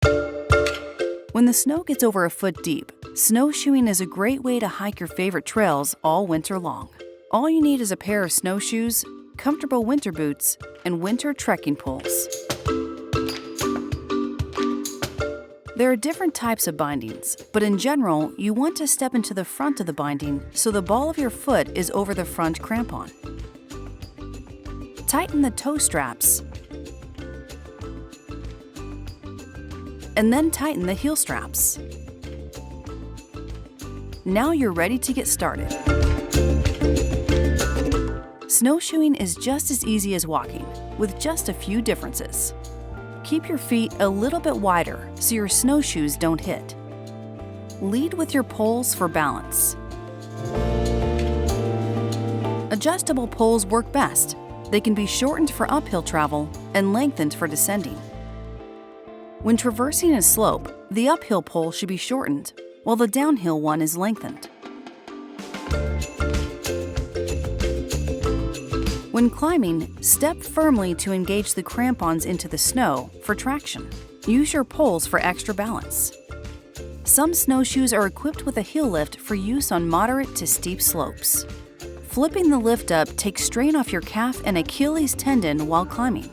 When the snow gets over a foot deep, snowshoeing is a great way to hike your favorite trails all winter long. All you need is a pair of snowshoes, comfortable winter boots, and winter trekking poles. There are different types of bindings, but in general, you want to step into the front of the binding so the ball of your foot is over the front crampon. Tighten the toe straps, and then tighten the heel straps. Now you're ready to get started. Snowshoeing is just as easy as walking, with just a few differences. Keep your feet a little bit wider so your snowshoes don't hit. Lead with your poles for balance. Adjustable poles work best. They can be shortened for uphill travel and lengthened for descending. When traversing a slope, the uphill pole should be shortened, while the downhill one is lengthened. When climbing, step firmly to engage the crampons into the snow for traction. Use your poles for extra balance. Some snowshoes are equipped with a heel lift for use on moderate to steep slopes. Flipping the lift up takes strain off your calf and Achilles tendon while climbing.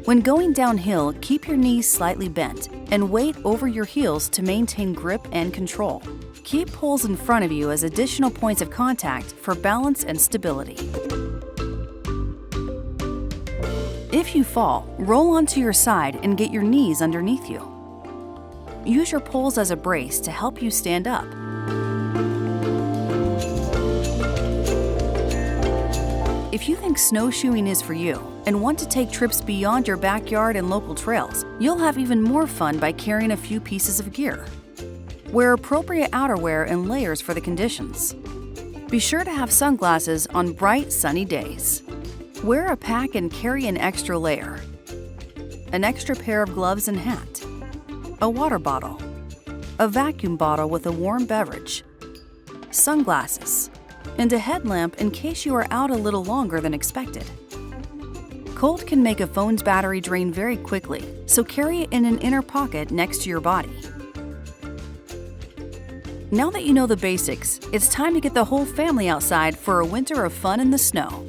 When going downhill, keep your knees slightly bent and weight over your heels to maintain grip and control. Keep poles in front of you as additional points of contact for balance and stability. If you fall, roll onto your side and get your knees underneath you. Use your poles as a brace to help you stand up. If you think snowshoeing is for you and want to take trips beyond your backyard and local trails, you'll have even more fun by carrying a few pieces of gear. Wear appropriate outerwear and layers for the conditions. Be sure to have sunglasses on bright, sunny days. Wear a pack and carry an extra layer, an extra pair of gloves and hat, a water bottle, a vacuum bottle with a warm beverage, sunglasses, and a headlamp in case you are out a little longer than expected. Cold can make a phone's battery drain very quickly, so carry it in an inner pocket next to your body. Now that you know the basics, it's time to get the whole family outside for a winter of fun in the snow.